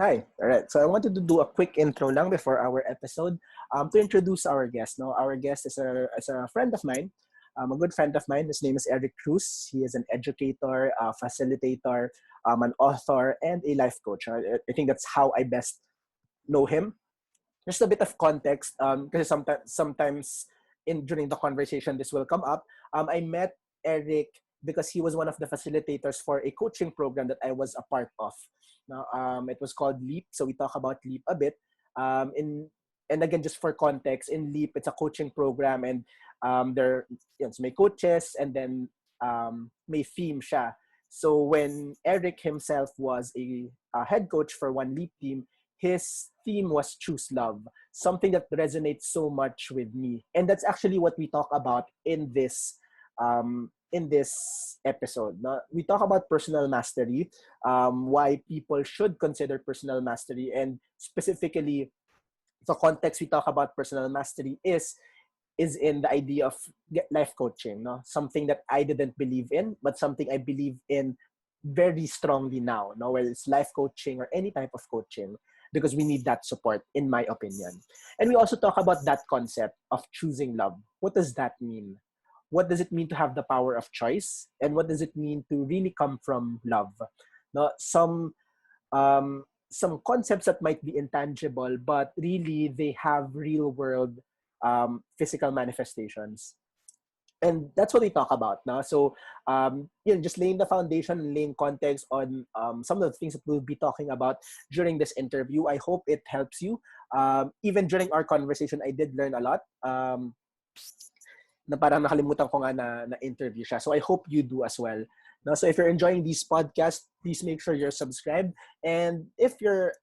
Hi. All right. So I wanted to do a quick intro lang before our episode to introduce our guest. No, our guest is a friend of mine, a good friend of mine. His name is Eric Cruz. He is an educator, a facilitator, an author, and a life coach. I think that's how I best know him. Just a bit of context, because sometimes in during the conversation this will come up. I met Eric because he was one of the facilitators for a coaching program that I was a part of. Now, it was called Leap, so we talk about Leap a bit. In and again, just for context, in Leap, it's a coaching program, and there, yes, may coaches, and then may theme siya. So when Eric himself was a head coach for one Leap team, his theme was choose love, something that resonates so much with me, and that's actually what we talk about in this episode. No? We talk about personal mastery, why people should consider personal mastery, and specifically the context we talk about personal mastery is in the idea of life coaching, no? Something that I didn't believe in, but something I believe in very strongly now, no? Whether it's life coaching or any type of coaching, because we need that support, in my opinion. And we also talk about that concept of choosing love. What does that mean? What does it mean to have the power of choice? And what does it mean to really come from love? No, some concepts that might be intangible, but really they have real world physical manifestations. And that's what we talk about now. So, just laying the foundation and laying context on some of the things that we'll be talking about during this interview. I hope it helps you. Even during our conversation, I did learn a lot. Na parang nakalimutan ko nga na interview siya. So I hope you do as well. No, so if you're enjoying these podcasts, please make sure you're subscribed. And if you're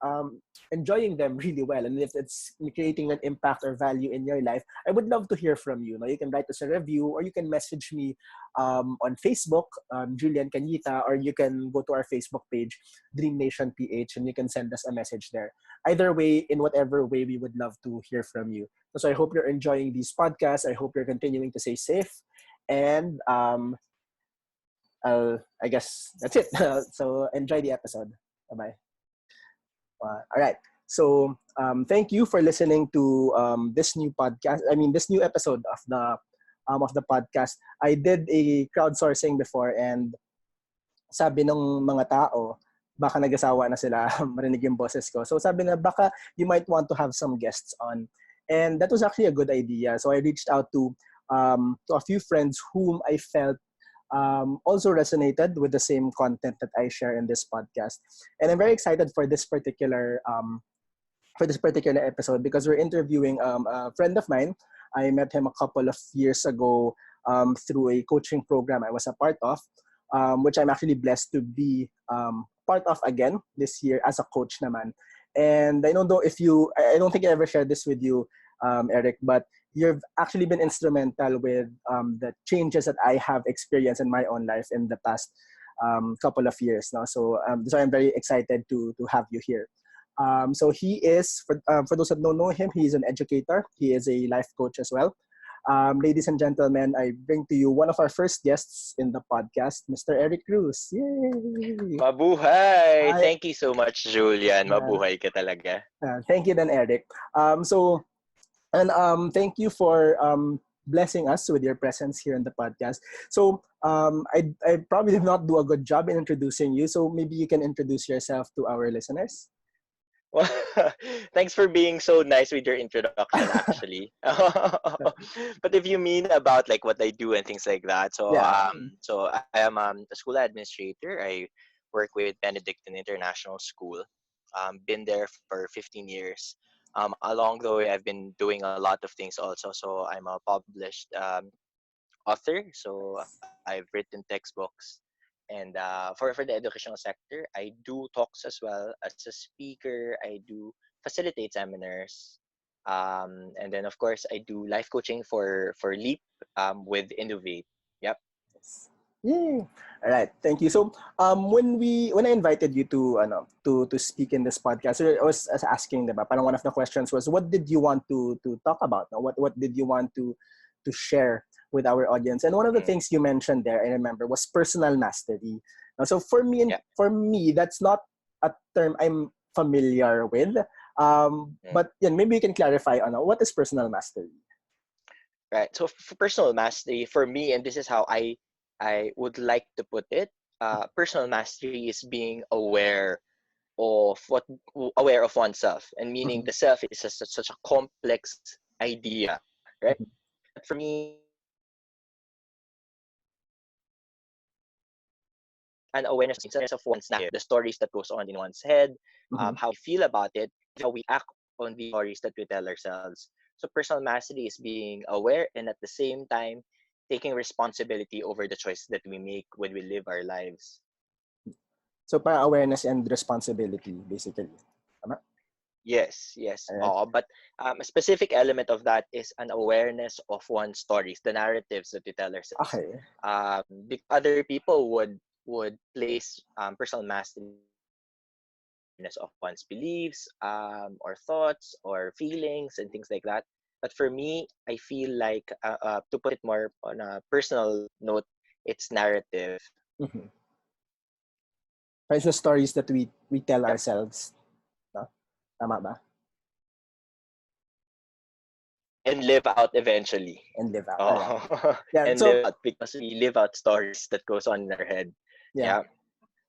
enjoying them really well, and if it's creating an impact or value in your life, I would love to hear from you. No, you can write us a review, or you can message me on Facebook, Julian Cañita, or you can go to our Facebook page, Dream Nation PH, and you can send us a message there. Either way, in whatever way, we would love to hear from you. So I hope you're enjoying these podcasts. I hope you're continuing to stay safe. And I guess that's it. So enjoy the episode. Bye-bye. All right. So thank you for listening to this new podcast. I mean, this new episode of the podcast. I did a crowdsourcing before, and sabi ng mga tao, baka nag-asawa na sila marinig yung boses ko. So sabi na baka you might want to have some guests on. And that was actually a good idea. So I reached out to a few friends whom I felt also resonated with the same content that I share in this podcast. And I'm very excited for this particular episode because we're interviewing a friend of mine. I met him a couple of years ago through a coaching program I was a part of, which I'm actually blessed to be part of again this year as a coach naman. And I don't know if I don't think I ever shared this with you, Eric, but you've actually been instrumental with the changes that I have experienced in my own life in the past couple of years now. So I'm very excited to have you here. So he is, for those that don't know him, he's an educator. He is a life coach as well. Ladies and gentlemen, I bring to you one of our first guests in the podcast, Mr. Eric Cruz. Yay! Mabuhay! Thank you so much, Julian. Mabuhay ka talaga. Thank you then, Eric. Thank you for blessing us with your presence here in the podcast. So I probably did not do a good job in introducing you, so maybe you can introduce yourself to our listeners. Well, thanks for being so nice with your introduction, actually. But if you mean about like what I do and things like that, so I am a school administrator. I work with Benedictine International School. Been there for 15 years. Along the way, I've been doing a lot of things also. So I'm a published author. So I've written textbooks. And for the educational sector, I do talks as well as a speaker. I do facilitate seminars. And then, of course, I do life coaching for Leap with Innovate. Yep. Yay! All right, thank you. So, when I invited you to speak in this podcast, I was asking, diba, parang one of the questions was, what did you want to talk about? What did you want to share with our audience? And one of the things you mentioned there, I remember, was personal mastery. So for me, that's not a term I'm familiar with. But yeah, maybe you can clarify on what is personal mastery. Right. So for personal mastery, for me, and this is how I would like to put it, personal mastery is being of what aware of oneself, and meaning Mm-hmm. the self is such a complex idea, right? Mm-hmm. But for me, an awareness of one's narrative, the stories that goes on in one's head, Mm-hmm. how we feel about it, how we act on the stories that we tell ourselves. So personal mastery is being aware and at the same time taking responsibility over the choices that we make when we live our lives. So para awareness and responsibility, basically. Tama? Yes, yes. Alright. But a specific element of that is an awareness of one's stories, the narratives that we tell ourselves. Okay. Other people would place personal mastery awareness of one's beliefs, or thoughts, or feelings, and things like that. But for me, I feel like to put it more on a personal note, it's narrative. Mm-hmm. It's the stories that we tell Yep. ourselves. No? Tama ba? And live out eventually. And live out. Alright. Oh, Yeah. and So live out because we live out stories that goes on in our head. yeah, Yeah.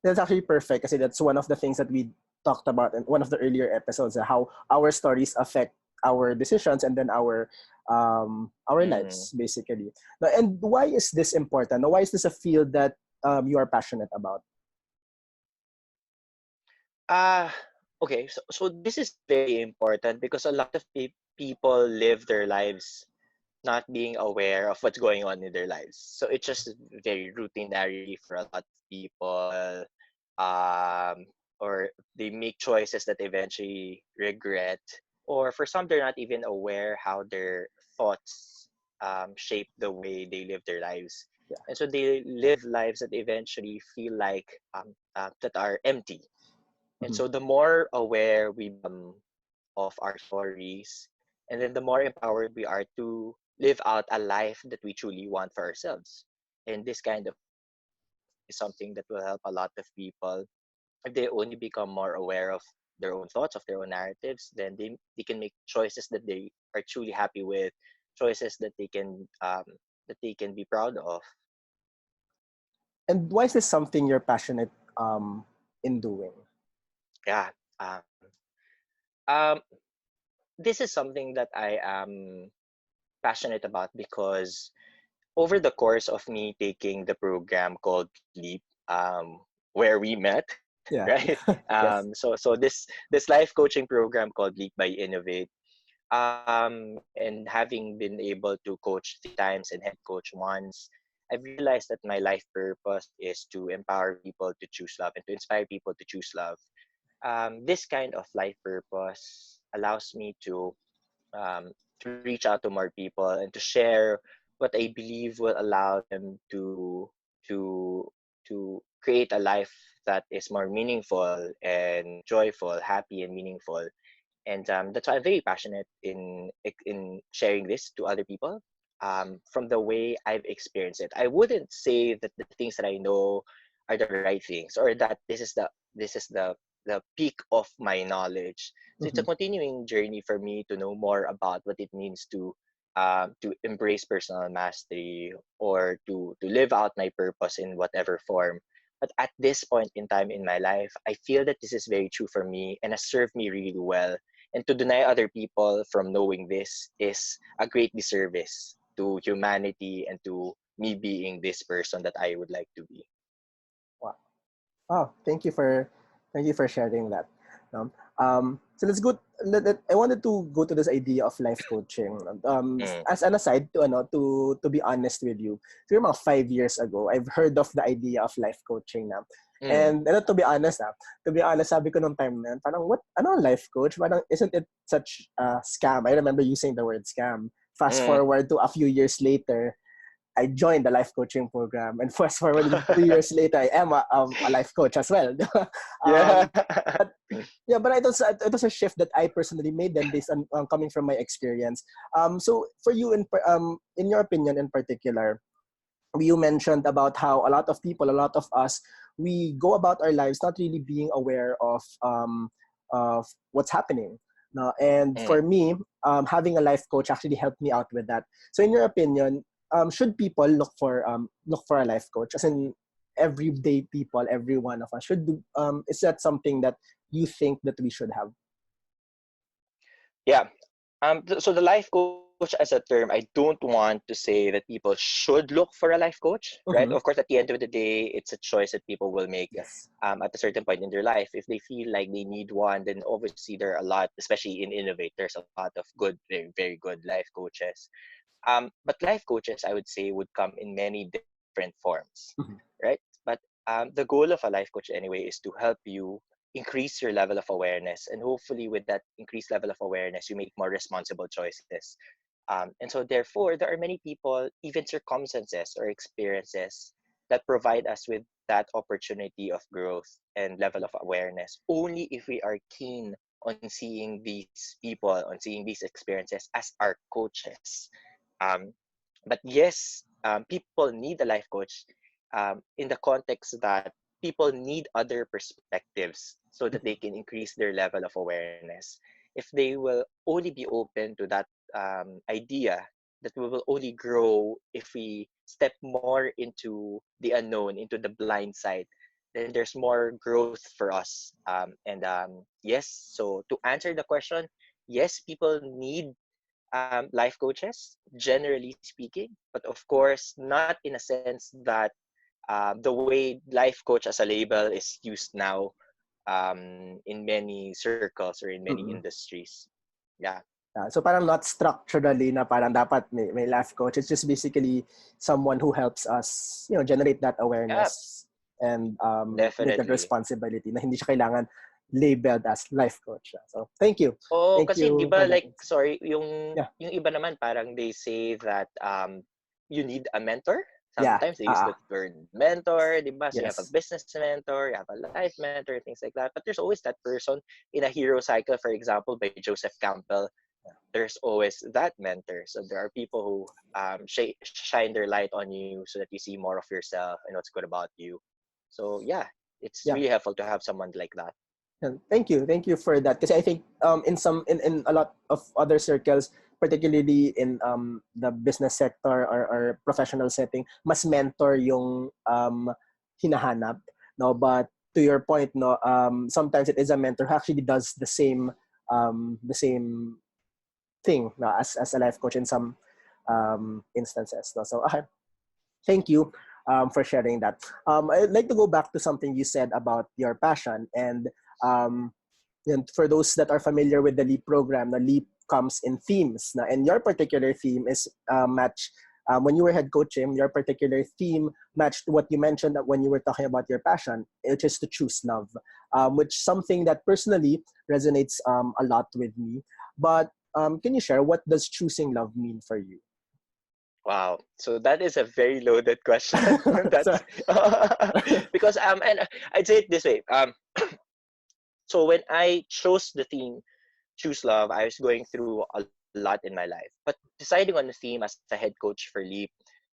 that's actually perfect kasi that's one of the things that we talked about in one of the earlier episodes, how our stories affect our decisions and then our Mm. lives basically. Now, and why is this important? Now, why is this a field that you are passionate about? Ah, okay. So this is very important because a lot of people live their lives not being aware of what's going on in their lives. So it's just very routinary for a lot of people. Um, or they make choices that eventually regret. Or for some, they're not even aware how their thoughts shape the way they live their lives. Yeah. And so they live lives that eventually feel like that are empty. And Mhm. so the more aware we become of our stories, and then the more empowered we are to live out a life that we truly want for ourselves. And this kind of is something that will help a lot of people. If they only become more aware of their own thoughts, of their own narratives, then they can make choices that they are truly happy with, choices that they can be proud of. And why is this something you're passionate in doing? Yeah. Um, this is something that I am passionate about because over the course of me taking the program called Leap, where we met, Yeah. right? Yes. So this life coaching program called Leap by Innovate, and having been able to coach 3 times and head coach once, I've realized that my life purpose is to empower people to choose love and to inspire people to choose love. This kind of life purpose allows me um, to reach out to more people and to share what I believe will allow them to to create a life that is more meaningful and joyful, happy and meaningful. And that's why I'm very passionate in sharing this to other people. From the way I've experienced it, I wouldn't say that the things that I know are the right things, or that this is the peak of my knowledge. So it's a Mm-hmm. continuing journey for me to know more about what it means to embrace personal mastery, or to live out my purpose in whatever form. But at this point in time in my life, I feel that this is very true for me and has served me really well. And to deny other people from knowing this is a great disservice to humanity and to me being this person that I would like to be. Wow. Oh, thank you for sharing that. So let's go. I wanted to go to this idea of life coaching. Mm, As an aside, to be honest with you, so mga 5 years ago, I've heard of the idea of life coaching na. mm, And to be honest, sabi ko nung time na, yun, parang what? Ano ang life coach? Parang isn't it such a scam? I remember using the word scam. Fast mm. forward to a few years later, I joined the life coaching program, and fast forward 2 years later, I am a life coach as well. Yeah. But yeah, but it was a shift that I personally made then based on coming from my experience. So for you, in your opinion in particular, you mentioned about how a lot of people, a lot of us, we go about our lives not really being aware of of what's happening. No, and for Mm. me, having a life coach actually helped me out with that. So, in your opinion, should people look for a life coach? As in, everyday people, every one of us should do. Is that something that you think that we should have? Yeah. So the life coach as a term, I don't want to say that people should look for a life coach, right? Of Mm-hmm. course, at the end of the day, it's a choice that people will make Yes. at a certain point in their life. If they feel like they need one, then obviously there are a lot, especially in innovators, a lot of good, very, very good life coaches. But life coaches, I would say, would come in many different forms, Mm-hmm. right? But the goal of a life coach, anyway, is to help you increase your level of awareness. And hopefully, with that increased level of awareness, you make more responsible choices. And so, therefore, there are many people, even circumstances or experiences, that provide us with that opportunity of growth and level of awareness only if we are keen on seeing these people, on seeing these experiences as our coaches. Um, but yes, people need a life coach in the context that people need other perspectives so that they can increase their level of awareness. If they will only be open to that idea that we will only grow if we step more into the unknown, into the blind side, then there's more growth for us. And yes, so to answer the question, yes, people need life coaches, generally speaking, but of course, not in a sense that the way life coach as a label is used now in many circles or in many Mm-mm. industries. Yeah. So parang not structurally na parang dapat may life coach. It's just basically someone who helps us, generate that Yeah, awareness and make that definitely. responsibility na hindi siya kailangan labeled as life coach. So thank you. Oh, Thank kasi 'di you for ba that. like sorry, yung Yeah. yung iba naman parang they say that you need a mentor. Yeah. Sometimes they use the word mentor, 'di ba? So you have a Yes. business mentor, you have a life mentor, things like that. But there's always that person in a hero cycle, for example, by Joseph Campbell. There's always that mentor. So there are people who shine their light on you so that you see more of yourself and what's good about you. So yeah, it's Yeah. really helpful to have someone like that. And thank you for that. Because I think in a lot of other circles, particularly in the business sector or professional setting, mas mentor yung hinahanap. No, but to your point, no, sometimes it is a mentor who actually does the same thing, no, as a life coach in some instances. No? So thank you for sharing that. I'd like to go back to something you said about your passion. Um, and for those that are familiar with the LEAP program, the LEAP comes in themes. And your particular theme is match. When you were head coaching, your particular theme matched what you mentioned that when you were talking about your passion, which is to choose love, which something that personally resonates a lot with me. But can you share what does choosing love mean for you? Wow. So that is a very loaded question. So, That's because and I'd say it this way. So when I chose the theme choose love, I was going through a lot in my life. But deciding on the theme as a head coach for Leap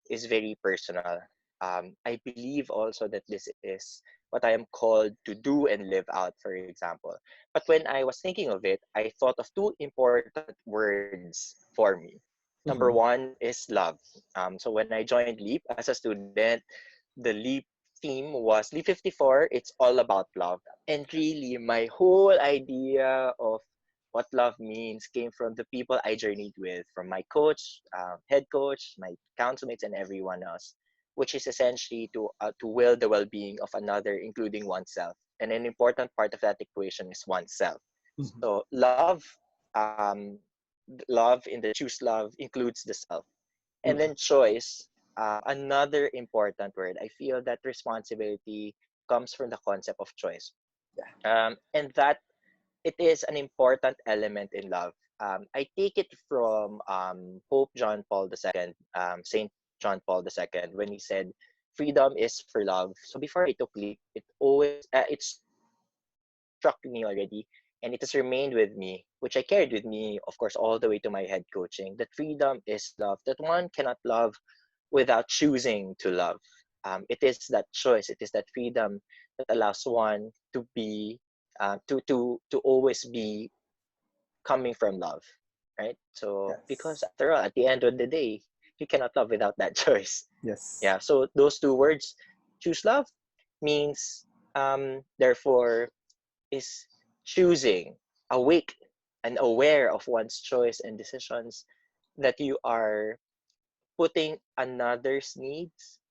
is very personal. I believe also that this is what I am called to do and live out, for example. But when I was thinking of it, I thought of two important words for me. Number mhm, one is love. So when I joined Leap as a student, the Leap theme was Leap 54. It's all about love. And really, my whole idea of what love means came from the people I journeyed with, from my coach, head coach, my councilmates, and everyone else, which is essentially to will the well-being of another, including oneself. And an important part of that equation is oneself. mhm, So um, love in the choose love includes the self, and mhm. then choice. Another important word. I feel that responsibility comes from the concept of choice, Yeah. and that it is an important element in love. I take it from Pope John Paul II, Saint John Paul II, when he said, "Freedom is for love." So before I took leap, it struck me already, and it has remained with me, which I carried with me, of course, all the way to my head coaching. That freedom is love. That one cannot love without choosing to love. It is that choice. It is that freedom that allows one to be to always be coming from love, right? So because Yes. after all, at the end of the day, you cannot love without that choice. Yes. Yeah. So those two words, choose love, means therefore is choosing, awake and aware of one's choice and decisions, that you are putting another's needs,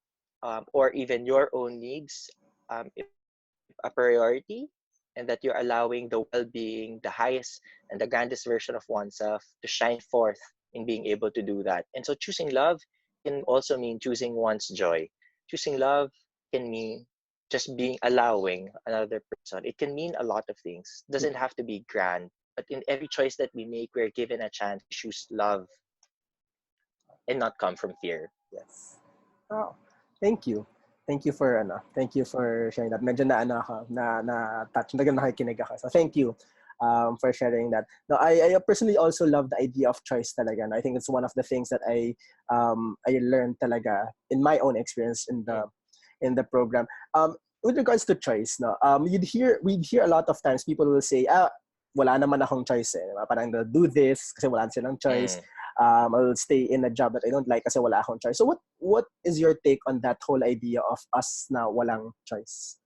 or even your own needs, a priority, and that you're allowing the well-being, the highest and the grandest version of oneself to shine forth in being able to do that. And so choosing love can also mean choosing one's joy. Choosing love can mean just being allowing another person. It can mean a lot of things. It doesn't have to be grand, but in every choice that we make, we're given a chance to choose love and not come from fear. Yes. Oh, thank you. Thank you for sharing that. Medyo na ano ako, na touch, nakikinig ako. So thank you for sharing that. Now, I personally also love the idea of choice talaga. And I think it's one of the things that I learned talaga in my own experience in the program. With regards to choice, no, we'd hear a lot of times people will say, wala naman akong choice eh. Parang they'll do this kasi wala silang choice. Mm. I'll stay in a job that I don't like kasi wala akong choice. So what is your take on that whole idea of us na walang choice?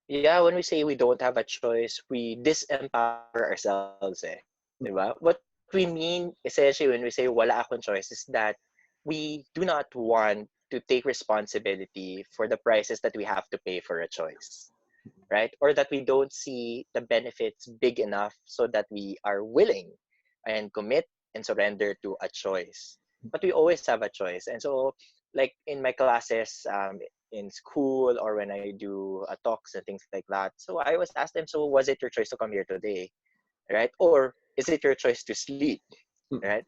Yeah, when we say we don't have a choice, we disempower ourselves eh. Diba? What we mean essentially when we say wala akong choice is that we do not want to take responsibility for the prices that we have to pay for a choice, right? Or that we don't see the benefits big enough so that we are willing and commit and surrender to a choice. But we always have a choice. And so, like in my classes, in school or when I do talks and things like that, so I always ask them, so was it your choice to come here today, right? Or is it your choice to sleep, right?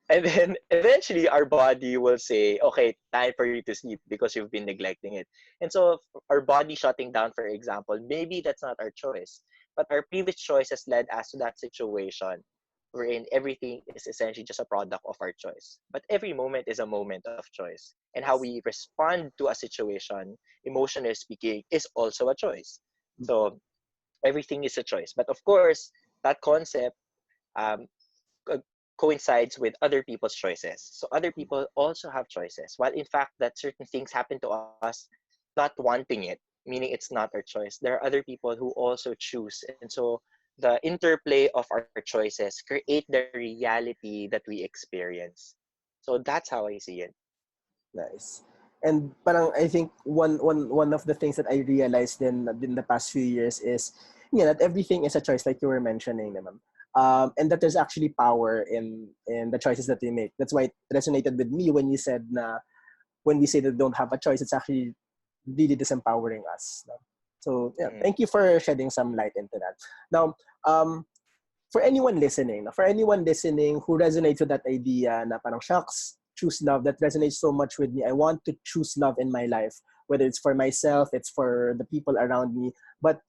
And then eventually our body will say, okay, time for you to sleep because you've been neglecting it. And so our body shutting down, for example, maybe that's not our choice, but our previous choices led us to that situation wherein everything is essentially just a product of our choice. But every moment is a moment of choice. And how we respond to a situation, emotionally speaking, is also a choice. So everything is a choice. But of course, that concept um, coincides with other people's choices. So other people also have choices. While in fact that certain things happen to us not wanting it, meaning it's not our choice. There are other people who also choose. And so the interplay of our choices create the reality that we experience. So that's how I see it. Nice. And parang I think one of the things that I realized in the past few years is that everything is a choice, like you were mentioning, naman. And that there's actually power in the choices that we make. That's why it resonated with me when you said na when we say that we don't have a choice, it's actually really disempowering us. No? So yeah, Mm. thank you for shedding some light into that. Now, for anyone listening who resonates with that idea na parang shucks, choose love, that resonates so much with me. I want to choose love in my life, whether it's for myself, it's for the people around me, but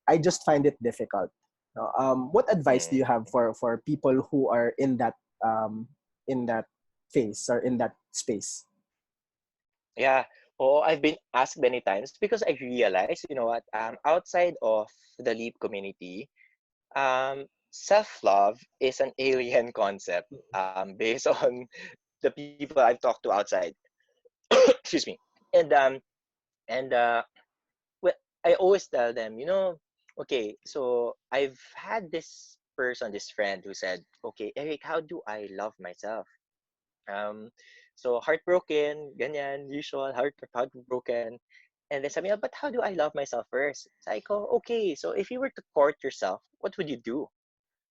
I just find it difficult. What advice do you Mm. have for people who are in that phase or in that space? Yeah. Oh, I've been asked many times because I realized, you know what, outside of the Leap community, self-love is an alien concept based on the people I've talked to outside. Excuse me. And well, I always tell them, okay, so I've had this person, this friend who said, okay, Eric, how do I love myself? Um, so heartbroken, ganyan, usual, heartbroken. And then sabi niya, but how do I love myself first? Sabi ko, okay, so if you were to court yourself, what would you do?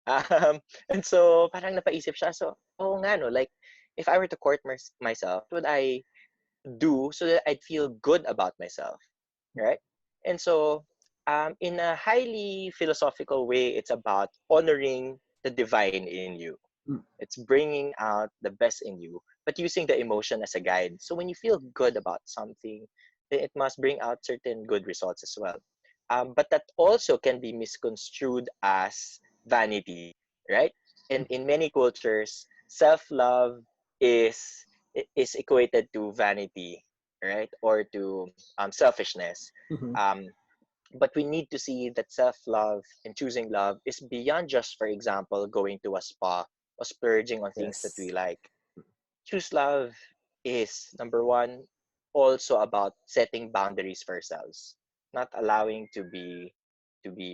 And so parang napaisip siya. So, oh nga no, like, if I were to court myself, what would I do so that I'd feel good about myself, right? And so, in a highly philosophical way, it's about honoring the divine in you. Mm. It's bringing out the best in you, but using the emotion as a guide. So when you feel good about something, then it must bring out certain good results as well. But that also can be misconstrued as vanity, right? And in many cultures, self-love is is equated to vanity, right, or to selfishness. Mhm. Um, But we need to see that self-love and choosing love is beyond just, for example, going to a spa or splurging on things that we Yes. like. Choose love is, number one, also about setting boundaries for ourselves, not allowing to be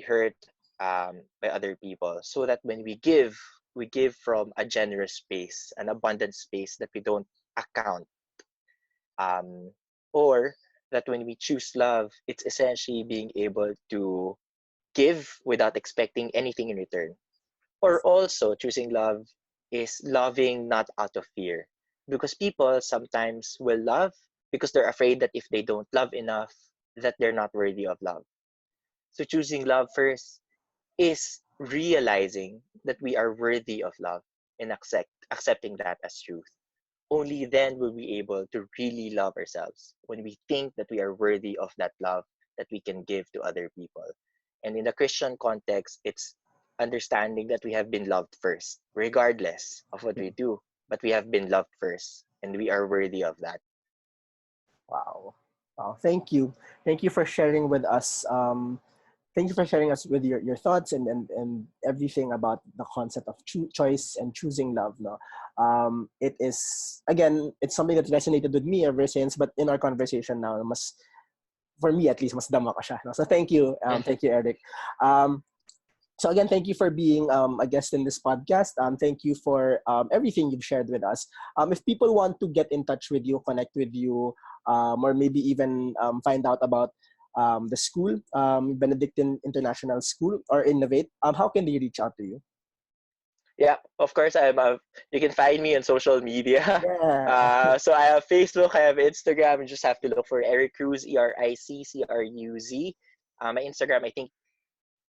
hurt by other people, so that when we give from a generous space, an abundant space that we don't account, um, or that when we choose love, it's essentially being able to give without expecting anything in return. Or Yes. also, choosing love is loving not out of fear. Because people sometimes will love because they're afraid that if they don't love enough, that they're not worthy of love. So choosing love first is realizing that we are worthy of love and accepting that as truth. Only then will we be able to really love ourselves, when we think that we are worthy of that love that we can give to other people. And in the Christian context, it's understanding that we have been loved first, regardless of what we Mm. do, but we have been loved first, and we are worthy of that. Wow. Wow. Thank you. Thank you for sharing with us. Thank you for sharing us with your thoughts and everything about the concept of choice and choosing love. No, it is, again, it's something that resonated with me ever since. But in our conversation now, mas, for me at least, mas dama ko siya. No? So thank you, Eric. Um, so again, thank you for being a guest in this podcast. Thank you for everything you've shared with us. If people want to get in touch with you, connect with you, or maybe even find out about the school, Benedictine International School, or Innovate, how can they reach out to you? Yeah, of course, you can find me on social media. Yeah. So I have Facebook, I have Instagram. You just have to look for Eric Cruz, ERICCRUZ. My Instagram, I think,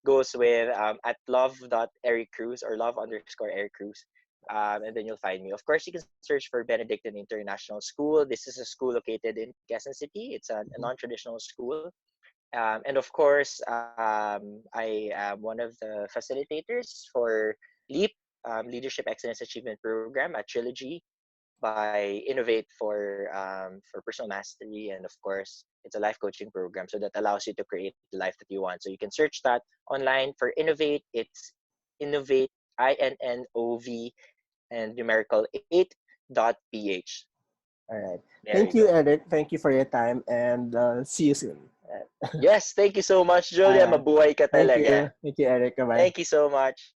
goes with at love.ericcruz or love_Eric Cruz. And then you'll find me. Of course, you can search for Benedictine International School. This is a school located in Quezon City. It's a non-traditional school. And of course, I am one of the facilitators for LEAP, Leadership Excellence Achievement Program at Trilogy by Innovate for personal mastery, and of course, it's a life coaching program, so that allows you to create the life that you want. So you can search that online for Innovate. It's Innovate, INNOV, and numerical 8.ph. All right. There you Thank you, go. Eric. Thank you for your time, and see you soon. Yes, thank you so much, All Julia. right. Mabuhay ka Thank talaga. you. Thank you, Eric. Bye. Thank you so much.